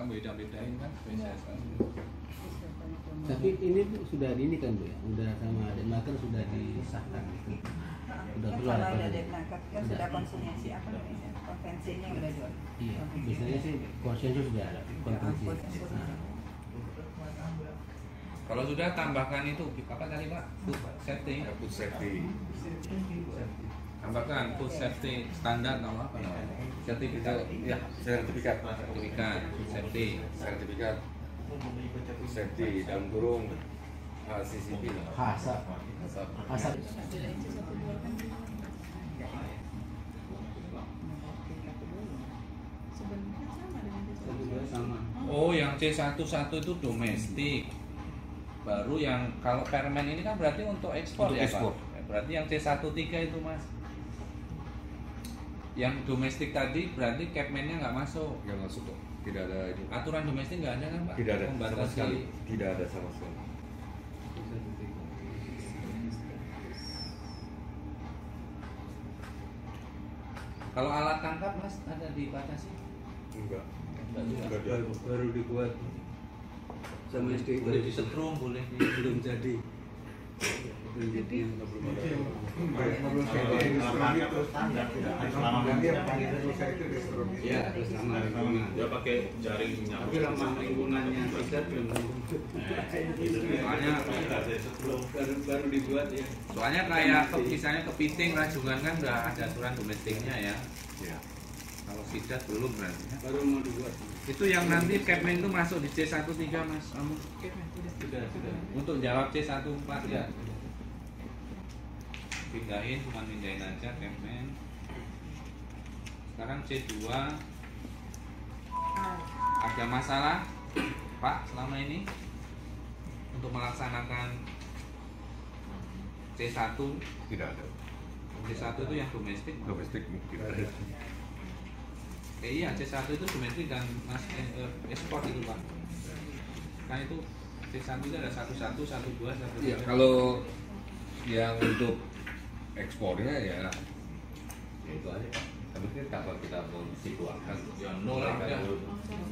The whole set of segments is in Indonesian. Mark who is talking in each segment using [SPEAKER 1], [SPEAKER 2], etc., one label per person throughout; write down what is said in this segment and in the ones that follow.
[SPEAKER 1] nggak beda-bedain kan spesies kan.
[SPEAKER 2] Tapi ini sudah ini kan Bu ya, udah sama Denmark sudah disahkan itu. Udah keluar
[SPEAKER 3] kalau
[SPEAKER 2] apa?
[SPEAKER 3] udah Denmark kan sudah konvensi apa namanya? Konvensinya udah jual.
[SPEAKER 2] Iya, biasanya sih konsensus sudah ada konvensi.
[SPEAKER 1] Kalau sudah tambahkan itu apa tadi Pak? Food safety.
[SPEAKER 4] Food safety.
[SPEAKER 1] Tambahkan food safety standar atau apa namanya? Sertifikat.
[SPEAKER 4] Ya, sertifikat.
[SPEAKER 1] Sertifikat food safety.
[SPEAKER 4] Sertifikat food safety dalam kurung HACCP.
[SPEAKER 2] Hasap. Hasap.
[SPEAKER 1] Oh, yang C11 itu domestik. Baru yang kalau permen ini kan berarti untuk ekspor
[SPEAKER 4] Untuk
[SPEAKER 1] ya
[SPEAKER 4] ekspor.
[SPEAKER 1] Pak? Berarti yang C13 itu Mas. Yang domestik tadi berarti capman-nya nggak masuk.
[SPEAKER 4] Yang masuk kok. Tidak ada ini.
[SPEAKER 1] Aturan domestik nggak ada kan Pak?
[SPEAKER 4] Tidak ada
[SPEAKER 1] Baru
[SPEAKER 4] sama sekali.
[SPEAKER 1] sekali.
[SPEAKER 4] Tidak ada sama sekali.
[SPEAKER 1] Kalau alat tangkap Mas ada dibatasi?
[SPEAKER 4] Enggak.
[SPEAKER 1] Enggak juga.
[SPEAKER 5] baru dibuat sama SD
[SPEAKER 1] Boleh disetrum, boleh di...
[SPEAKER 5] belum jadi.
[SPEAKER 3] Jadi
[SPEAKER 5] Ya, terus sama lingkungan.
[SPEAKER 6] Dia pakai jaring
[SPEAKER 5] Tapi ramah lingkungannya tidak belum.
[SPEAKER 1] Soalnya
[SPEAKER 5] Baru dibuat ya.
[SPEAKER 1] Soalnya kayak misalnya kepiting, rajungan kan udah ada aturan domestiknya ya.
[SPEAKER 4] Ya.
[SPEAKER 1] Kalau sidat belum berarti.
[SPEAKER 5] Baru mau dibuat.
[SPEAKER 1] Itu yang nanti capman itu masuk di C13 Mas. Kamu
[SPEAKER 5] Sudah.
[SPEAKER 1] untuk jawab C14 ya. Pindahin, cuma pindahin aja capman. Sekarang C2. Ada masalah Pak selama ini untuk melaksanakan C1?
[SPEAKER 4] Tidak ada.
[SPEAKER 1] C1 itu yang domestik.
[SPEAKER 4] Domestik tidak ada.
[SPEAKER 1] Iya, C1 itu domestik dan ekspor itu Pak. Kan itu C1 itu ada 11, 12, 13.
[SPEAKER 4] Iya, kalau yang untuk ekspornya ya itu aja. Tapi kan kalau kita mau situakan
[SPEAKER 1] Ya no lah, ya.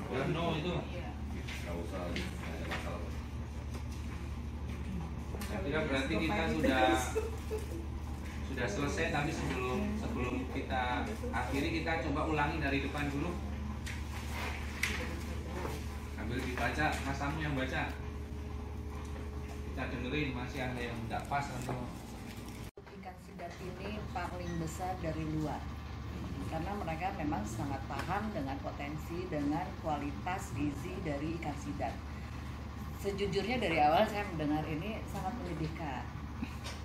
[SPEAKER 1] Ya no itu.
[SPEAKER 4] nggak usah ada masalah.
[SPEAKER 1] Saya kira berarti kita sudah selesai, tapi sebelum kita akhiri kita coba ulangi dari depan dulu. Sambil dibaca, Mas Samu yang baca. Kita dengerin masih ada yang tidak pas atau
[SPEAKER 3] ikan sidat ini paling besar dari luar karena mereka memang sangat paham dengan potensi dengan kualitas gizi dari ikan sidat. Sejujurnya dari awal saya mendengar ini sangat menyedihkan.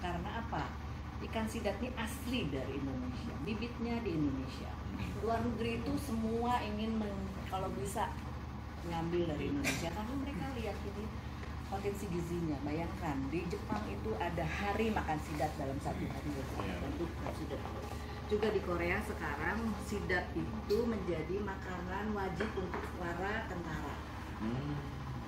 [SPEAKER 3] Karena apa? Ikan sidat ini asli dari Indonesia, bibitnya di Indonesia. Luar negeri itu semua ingin kalau bisa ngambil dari Indonesia karena mereka lihat ini potensi gizinya. Bayangkan di Jepang itu ada hari makan sidat dalam satu hari untuk sidat. Juga di Korea sekarang sidat itu menjadi makanan wajib untuk para tentara.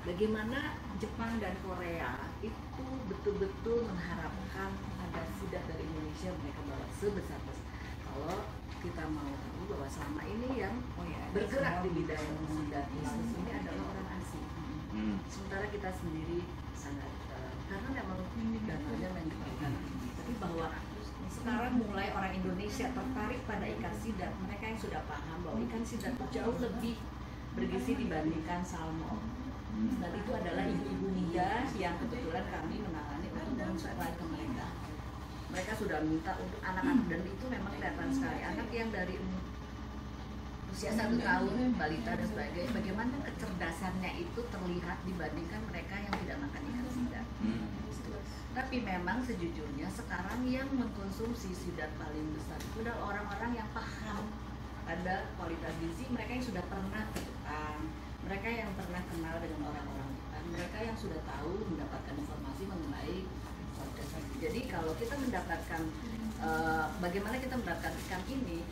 [SPEAKER 3] Bagaimana Jepang dan Korea itu betul-betul mengharapkan ada sidat dari Indonesia mereka bawa sebesar-besar. Kalau kita mau tahu bahwa selama ini yang bergerak di bidang sidat bisnis ini adalah orang asing. Sementara kita sendiri sangat karena memang dananya menentukan. Tapi bahwa sekarang mulai orang Indonesia tertarik pada ikan sidat, mereka yang sudah paham bahwa ikan sidat itu jauh lebih bergizi dibandingkan salmon. Dan itu adalah ibu-ibu migas yang kebetulan kami menangani untuk mensupply ke mereka. Mereka sudah minta untuk anak-anak dan itu memang kelihatan sekali anak yang dari usia 1 tahun, balita dan sebagainya, bagaimana kecerdasannya itu terlihat dibandingkan mereka yang tidak makan ikan sidat. Tapi memang sejujurnya sekarang yang mengkonsumsi sidat paling besar itu adalah orang-orang yang paham pada kualitas gizi, mereka yang sudah pernah ke Jepang, mereka yang pernah kenal dengan orang-orang Jepang, mereka yang sudah tahu mendapatkan informasi mengenai kualitas gizi. Jadi kalau kita mendapatkan bagaimana kita mendapatkan ikan ini,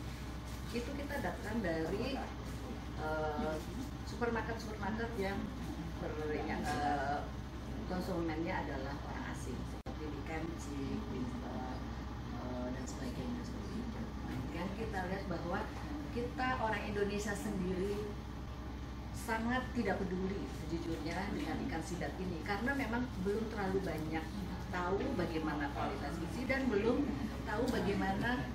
[SPEAKER 3] itu kita dapatkan dari supermarket yang konsumennya adalah orang asing seperti di KFC, dan sebagainya seperti itu. Kan kita lihat bahwa kita orang Indonesia sendiri sangat tidak peduli sejujurnya dengan ikan sidat ini karena memang belum terlalu banyak tahu bagaimana kualitas gizi dan belum tahu bagaimana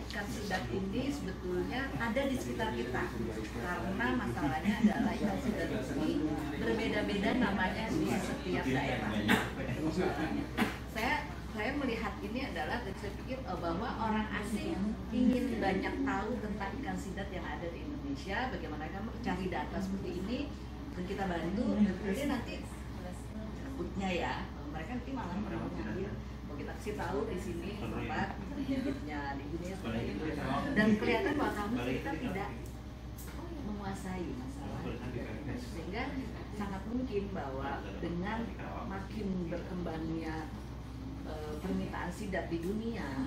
[SPEAKER 3] ikan sidat ini sebetulnya ada di sekitar kita karena masalahnya adalah ikan sidat ini berbeda-beda namanya di setiap daerah. Saya melihat ini adalah saya pikir bahwa orang asing ingin banyak tahu tentang ikan sidat yang ada di Indonesia, bagaimana kan cari data seperti ini dan kita bantu. Jadi nanti takutnya ya mereka nanti malah mengambil, kita kasih tahu di sini tempat bibitnya di dunia seperti itu dan kelihatan bahwa kamu kita tidak menguasai masalah sehingga sangat mungkin bahwa dengan makin berkembangnya permintaan sidat di dunia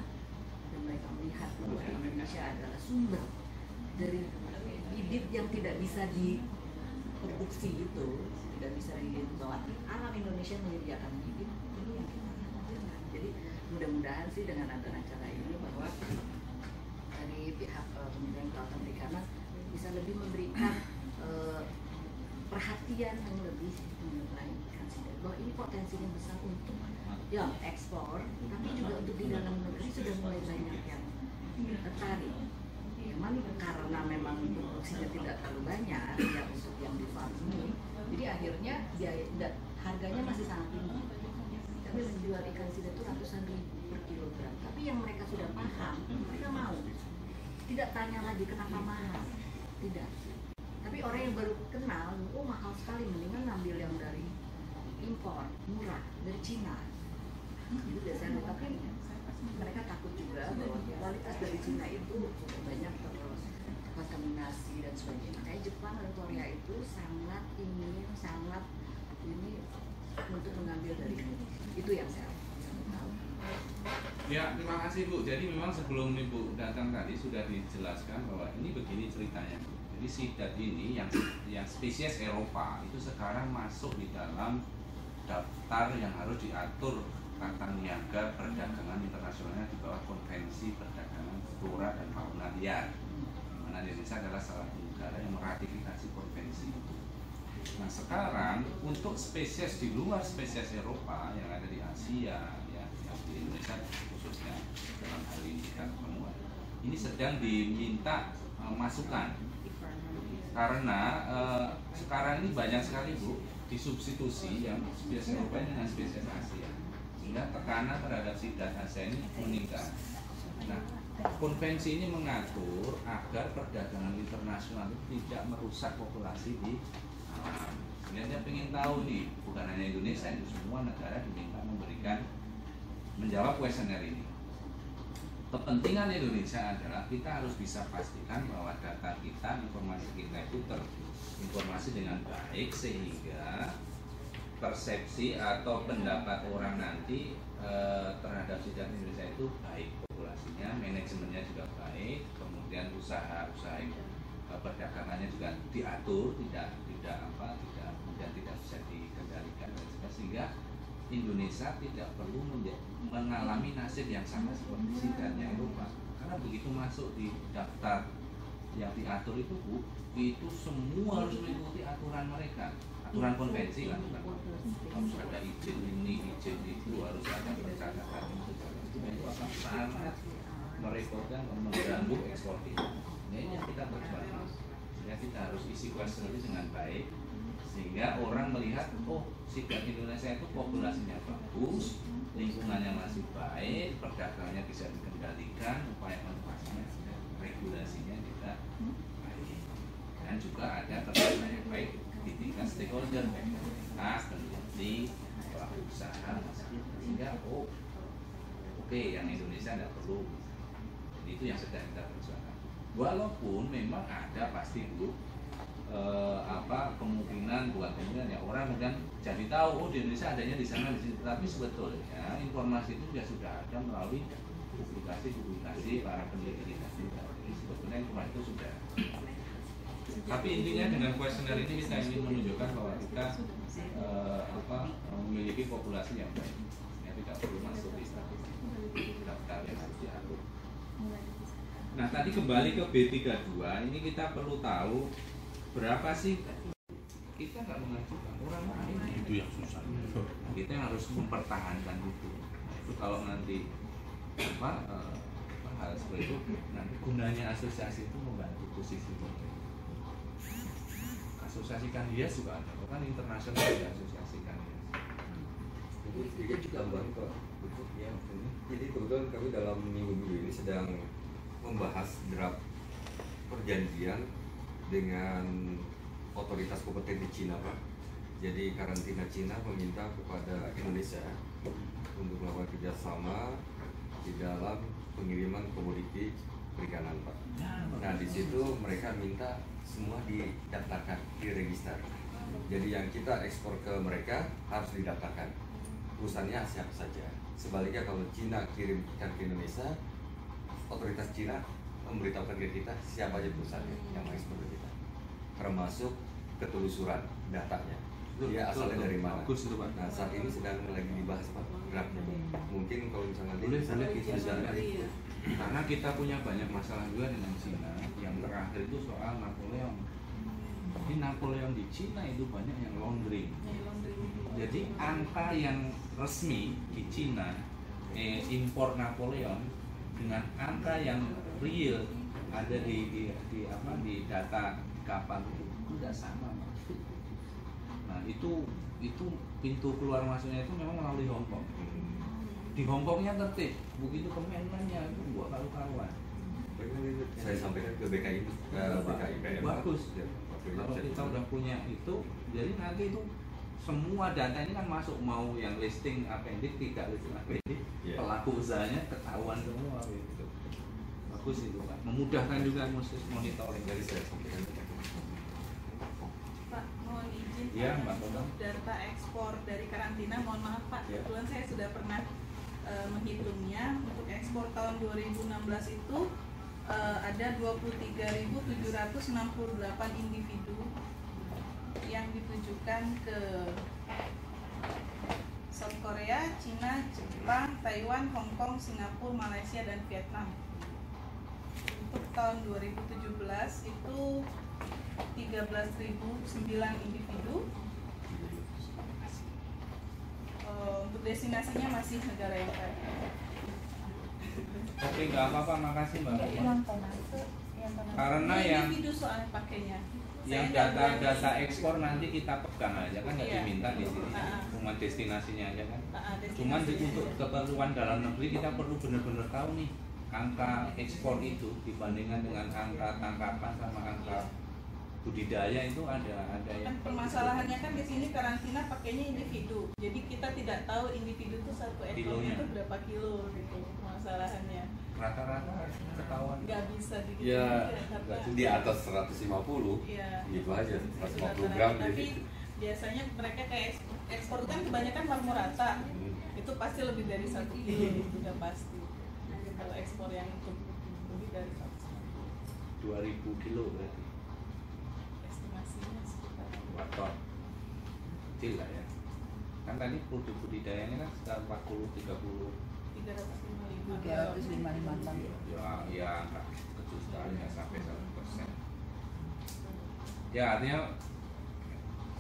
[SPEAKER 3] dan mereka melihat bahwa Indonesia adalah sumber dari bibit yang tidak bisa diproduksi itu, tidak bisa bahwa alam Indonesia menyediakan bibit ini yang kita lakukan. Jadi mudah-mudahan sih dengan adanya acara ini bahwa dari pihak Kementerian Kelautan Perikanan bisa lebih memberikan perhatian yang lebih mengenai ikan sidat bahwa ini potensinya besar untuk ya ekspor, tapi juga untuk di dalam negeri sudah mulai banyak yang tertarik. Memang karena memang produksinya tidak terlalu banyak ya untuk yang di farm ini, jadi akhirnya harganya masih sangat tinggi. Kami menjual ikan sidat itu ratusan ribu per kilogram. Tapi yang mereka sudah paham, mereka mau. Tidak tanya lagi kenapa mahal, tidak. Tapi orang yang baru kenal, oh mahal sekali, mendingan ngambil yang dari impor murah dari Cina. Itu biasanya, tapi mereka takut juga bahwa kualitas dari Cina itu banyak terkontaminasi dan sebagainya. Makanya Jepang dan Korea itu sangat ingin, sangat ini untuk mengambil dari ini. Itu yang saya tahu.
[SPEAKER 1] Ya, terima kasih Bu. Jadi memang sebelum Ibu datang tadi sudah dijelaskan bahwa ini begini ceritanya. Jadi sidat ini yang spesies Eropa itu sekarang masuk di dalam daftar yang harus diatur tata niaga perdagangan internasionalnya di bawah Konvensi Perdagangan Flora dan Fauna Liar. Di mana Indonesia adalah salah satu negara yang meratifikasi konvensi itu. Nah sekarang untuk spesies di luar spesies Eropa yang ada di Asia, ya, yang di Indonesia khususnya dalam hal ini ikan benua, ini sedang diminta masukan karena sekarang ini banyak sekali Bu disubstitusi yang spesies Eropa dengan spesies Asia. Sehingga tekanan terhadap sidat Asia ini meningkat. Nah, konvensi ini mengatur agar perdagangan internasional itu tidak merusak populasi di alam. Sebenarnya ingin tahu nih, bukan hanya Indonesia, itu semua negara diminta menjawab kuesioner ini. Kepentingan Indonesia adalah kita harus bisa pastikan bahwa data kita, informasi kita itu terinformasi dengan baik sehingga persepsi atau pendapat orang nanti terhadap sidat Indonesia itu baik, populasinya, manajemennya juga baik, kemudian usaha-usaha perdagangannya juga diatur, tidak bisa dikendalikan sehingga Indonesia tidak perlu mengalami nasib yang sama seperti sidatnya Eropa. Karena begitu masuk di daftar yang diatur itu Bu, itu semua harus mengikuti aturan mereka. Aturan konvensi kan, harus ada izin ini, izin itu, harus ada percakapan itu akan sangat merepotkan dan mengganggu ekspor kita. Ini yang kita perjuangkan. Sehingga kita harus isi kuesioner dengan baik, sehingga orang melihat, oh sidat Indonesia itu populasinya bagus, lingkungannya masih baik, perdagangannya bisa dikendalikan, upaya konservasinya, regulasinya juga baik, dan juga ada kerjasama yang baik di tingkat stakeholder, pemerintah, peneliti, pelaku usaha, sehingga oke, yang Indonesia tidak perlu. Jadi itu yang sedang kita perjuangkan. Walaupun memang ada pasti Bu kemungkinan, bukan kemungkinan ya, orang kemudian jadi tahu di Indonesia adanya di sana di sini, tapi sebetulnya informasi itu sudah ada melalui publikasi para peneliti kita juga. Jadi sebetulnya informasi itu sudah. Tapi intinya dengan kuesioner ini kita ingin menunjukkan bahwa kita memiliki populasi yang baik, ya tidak perlu masuk di daftar yang harus diatur. Nah tadi kembali ke B32, ini kita perlu tahu berapa sih, kita nggak mengajukan, orang lain itu yang susah. Kita yang harus mempertahankan itu. Itu kalau nanti hal seperti itu, nanti gunanya asosiasi itu membantu posisi itu. Asosiasikan dia juga ada, kan internasional diasosiasikan dia.
[SPEAKER 4] Jadi sedikit tambahan Pak. Ya, jadi kebetulan kami dalam minggu-minggu ini sedang membahas draft perjanjian dengan otoritas kompeten di Cina Pak. Jadi karantina Cina meminta kepada Indonesia untuk melakukan kerjasama di dalam pengiriman komoditi perikanan Pak. Nah di situ mereka minta semua didaftarkan, diregister. Jadi yang kita ekspor ke mereka harus didaftarkan. Perusahaannya siapa saja. Sebaliknya kalau Cina kirim ikan ke Indonesia, otoritas Cina memberitahukan ke kita siapa aja perusahaannya yang mengekspor ke kita, termasuk ketelusuran datanya. Dia asalnya dari mana?
[SPEAKER 1] Bagus itu Pak.
[SPEAKER 4] Nah saat ini sedang lagi dibahas Pak draftnya. Mungkin kalau misalnya
[SPEAKER 1] Boleh kita
[SPEAKER 3] Iya,
[SPEAKER 1] bisa.
[SPEAKER 3] iya.
[SPEAKER 1] Karena kita punya banyak masalah juga dengan Cina. Yang terakhir itu soal Napoleon. Jadi Napoleon di Cina itu banyak yang laundering. Jadi angka yang resmi di Cina impor Napoleon dengan angka yang real ada di data kapal itu tidak sama. Nah itu pintu keluar masuknya itu memang melalui Hong Kong. Di Hong Kongnya tertib, begitu ke mainlandnya itu buat karu-karuan.
[SPEAKER 4] Saya sampaikan ke BKI, BKI
[SPEAKER 1] Bagus. Kalau kita udah punya itu, jadi nanti itu semua data ini kan masuk, mau yang listing appendix, tidak listing appendix, pelaku usahanya ketahuan semua gitu. Bagus itu Pak, memudahkan juga monitoring dari saya sampaikan.
[SPEAKER 6] Pak, mohon izin
[SPEAKER 1] Iya, Mbak
[SPEAKER 6] untuk data ekspor dari karantina, mohon maaf Pak,
[SPEAKER 1] Ya.
[SPEAKER 6] kebetulan saya sudah pernah menghitungnya. Untuk ekspor tahun 2016 itu ada 23.768 individu yang ditujukan ke South Korea, Cina, Jepang, Taiwan, Hong Kong, Singapura, Malaysia, dan Vietnam. Untuk tahun 2017 itu 13.009 individu. Untuk destinasinya masih negara yang kaya.
[SPEAKER 1] Oke, nggak apa-apa, makasih Mbak. Karena yang
[SPEAKER 6] individu soalnya pakainya.
[SPEAKER 1] yang
[SPEAKER 6] Saya nggak
[SPEAKER 1] data
[SPEAKER 6] berani.
[SPEAKER 1] ekspor nanti kita pegang aja kan, nggak
[SPEAKER 6] Iya.
[SPEAKER 1] diminta di sini,
[SPEAKER 6] Ah.
[SPEAKER 1] cuma destinasinya aja kan.
[SPEAKER 6] Destinasi
[SPEAKER 1] Cuman
[SPEAKER 6] aja.
[SPEAKER 1] untuk keperluan dalam negeri kita perlu benar-benar tahu nih angka ekspor itu dibandingkan dengan angka tangkapan sama angka budidaya itu ada
[SPEAKER 6] Kan
[SPEAKER 1] yang
[SPEAKER 6] permasalahannya kan di sini karantina pakainya individu. Jadi kita tidak tahu individu itu satu ekornya
[SPEAKER 1] Kilonya.
[SPEAKER 6] itu berapa kilo gitu permasalahannya.
[SPEAKER 1] rata-rata ketahuan.
[SPEAKER 6] Nggak bisa begitu
[SPEAKER 4] Ya,
[SPEAKER 6] karena
[SPEAKER 4] di atas 150
[SPEAKER 6] iya.
[SPEAKER 4] gitu aja, 150
[SPEAKER 6] Rata-rata.
[SPEAKER 4] gram
[SPEAKER 6] Tapi
[SPEAKER 4] jadi.
[SPEAKER 6] biasanya mereka kayak ekspor kan kebanyakan marmorata. Itu pasti lebih dari 1 kilo itu udah pasti. Kalau ekspor yang itu lebih dari 100
[SPEAKER 1] 2000 kilo berarti
[SPEAKER 6] estimasinya sekitar
[SPEAKER 1] 2 ton. Kecil lah ya. Kan tadi produk budidayanya kan sekitar 40-30.
[SPEAKER 6] 355
[SPEAKER 3] ton.
[SPEAKER 1] Ya nggak kecil sekali, nggak sampai 1%. Ya artinya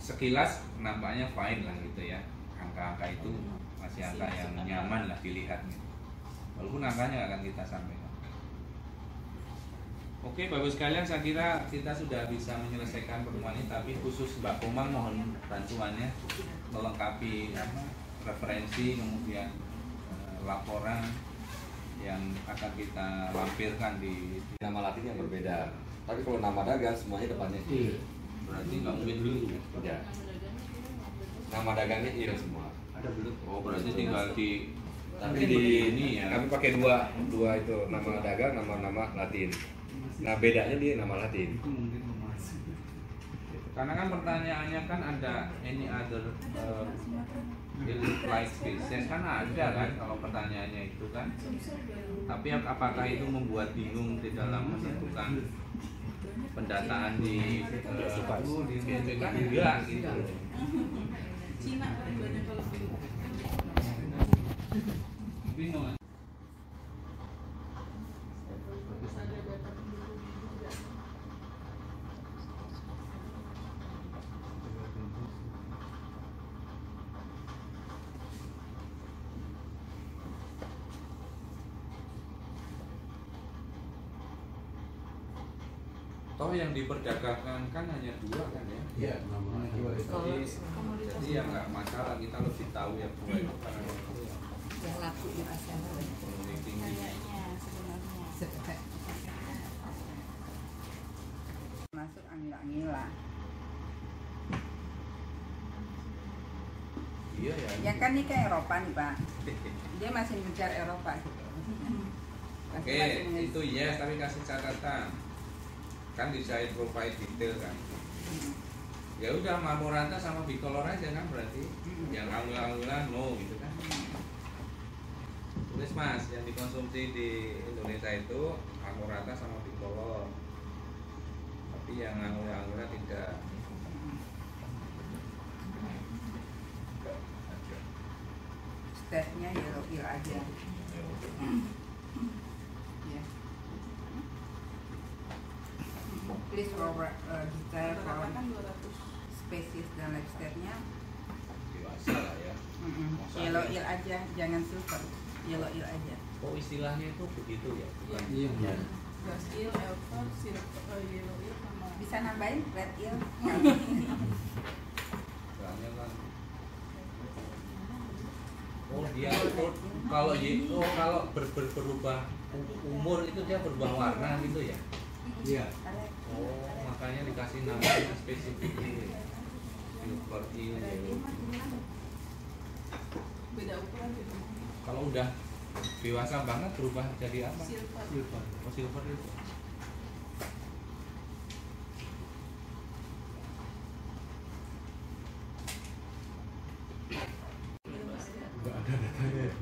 [SPEAKER 1] sekilas nampaknya fine lah gitu ya. Angka-angka itu masih angka yang nyaman lah dilihat gitu. Walaupun angkanya akan kita sampaikan. Oke, Bapak sekalian, saya kira kita sudah bisa menyelesaikan pertemuan ini, tapi khusus Mbak Komang mohon bantuannya melengkapi referensi, kemudian laporan yang akan kita lampirkan di
[SPEAKER 4] Nama latinnya berbeda. Tapi kalau nama dagang semuanya depannya I.
[SPEAKER 1] berarti nggak mungkin dulu.
[SPEAKER 4] Ya. Nama dagangnya I semua.
[SPEAKER 1] Ada belum? Oh, berarti tinggal di
[SPEAKER 4] Tapi di
[SPEAKER 1] ini ya.
[SPEAKER 4] kami pakai dua itu nama dagang, nama Latin. Nah bedanya dia nama Latin.
[SPEAKER 1] Karena kan pertanyaannya kan ada any other like species kan ada kan kalau pertanyaannya itu kan. Tapi apakah itu membuat bingung di dalam menentukan pendataan di BPK enggak gitu.
[SPEAKER 6] Cina paling banyak kalau begitu.
[SPEAKER 1] Bingung kan?
[SPEAKER 6] Terus ada data penduduk juga.
[SPEAKER 1] Toh yang diperdagangkan kan hanya 2 kan ya.
[SPEAKER 2] Iya, nomor
[SPEAKER 1] Jadi ya nggak masalah, kita lebih tahu yang 2 itu karena itu
[SPEAKER 3] yang laku di pasaran.
[SPEAKER 1] ekonomi tinggi.
[SPEAKER 6] Kayaknya sebenarnya.
[SPEAKER 7] Masuk angil-angila.
[SPEAKER 1] Iya ya.
[SPEAKER 7] Ya kan ini ke Eropa nih Pak. Dia masih mengejar Eropa gitu.
[SPEAKER 1] Oke, itu yes, tapi kasih catatan. Kan desain profile detail kan. Ya udah marmorata sama bicolor aja kan berarti. Yang angul-angulan no gitu kan. Tulis Mas, yang dikonsumsi di Indonesia itu marmorata sama bicolor. Tapi yang angul-angulan tidak.
[SPEAKER 7] Stepnya yellow aja. Ya. Please over detail for
[SPEAKER 6] Rata-rata kan 200.
[SPEAKER 7] spesies dan life stepnya.
[SPEAKER 1] Dewasa lah ya.
[SPEAKER 7] Yellow aja, jangan silver. Yellow aja.
[SPEAKER 1] Oh istilahnya itu begitu ya? Bukan?
[SPEAKER 2] Iya, iya.
[SPEAKER 6] Gas eel, elfer, silver, yellow eel sama
[SPEAKER 7] Bisa nambahin red eel.
[SPEAKER 1] Soalnya kan oh dia kalau berubah umur itu dia berubah warna gitu ya.
[SPEAKER 2] Iya.
[SPEAKER 1] Oh makanya dikasih nama spesifik ini silver eel.
[SPEAKER 6] beda ukuran gitu.
[SPEAKER 1] Kalau udah dewasa banget berubah jadi apa?
[SPEAKER 6] Silver.
[SPEAKER 2] Silver.
[SPEAKER 1] Oh silver itu.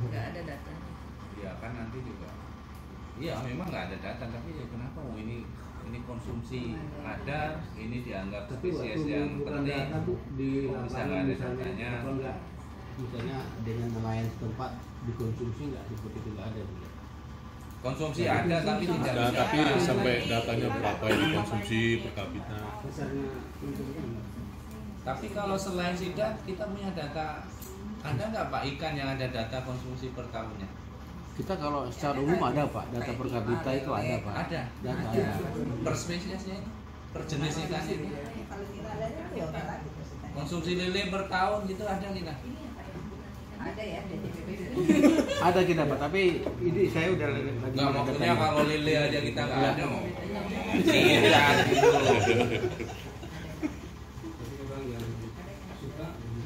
[SPEAKER 3] Nggak ada data.
[SPEAKER 1] Ya kan nanti juga. Iya memang nggak ada data tapi ya kenapa ini konsumsi ada ini dianggap
[SPEAKER 2] Tapi waktu
[SPEAKER 1] spesies yang
[SPEAKER 2] bukan
[SPEAKER 1] penting.
[SPEAKER 2] data Bu, di
[SPEAKER 1] Kok bisa
[SPEAKER 2] lapangan
[SPEAKER 1] nggak ada
[SPEAKER 2] misalnya
[SPEAKER 1] datanya?
[SPEAKER 2] apa enggak misalnya dengan nelayan setempat dikonsumsi nggak seperti itu nggak ada Bu ya?
[SPEAKER 1] Konsumsi ada tapi tidak
[SPEAKER 8] Ada,
[SPEAKER 1] bisa.
[SPEAKER 8] tapi sampai datanya berapa yang dikonsumsi per kapita.
[SPEAKER 2] Besarnya konsumsi enggak?
[SPEAKER 1] Tapi kalau selain sidat kita punya data. Ada nggak Pak ikan yang ada data konsumsi per tahunnya?
[SPEAKER 2] Kita kalau secara umum ada Pak, data per kapita itu ada Pak.
[SPEAKER 1] Ada.
[SPEAKER 2] Data
[SPEAKER 3] Ada.
[SPEAKER 2] ada.
[SPEAKER 1] Per spesiesnya, per jenis ikan itu. Konsumsi lele per tahun gitu ada kita.
[SPEAKER 7] Ada ya, DJPP.
[SPEAKER 2] Ada kita Pak, tapi ini saya udah lagi
[SPEAKER 1] Nggak maksudnya
[SPEAKER 2] datanya.
[SPEAKER 1] kalau lele aja kita nggak
[SPEAKER 2] Nggak.
[SPEAKER 1] ada mau. Sidat gitu.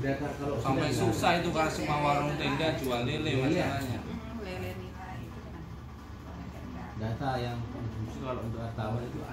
[SPEAKER 2] Data kalau
[SPEAKER 1] Sampai
[SPEAKER 2] sudah
[SPEAKER 1] susah itu kan semua warung tenda jual lele masalahnya.
[SPEAKER 7] Lele nila itu kan.
[SPEAKER 2] data yang konsumsi kalau untuk wartawan itu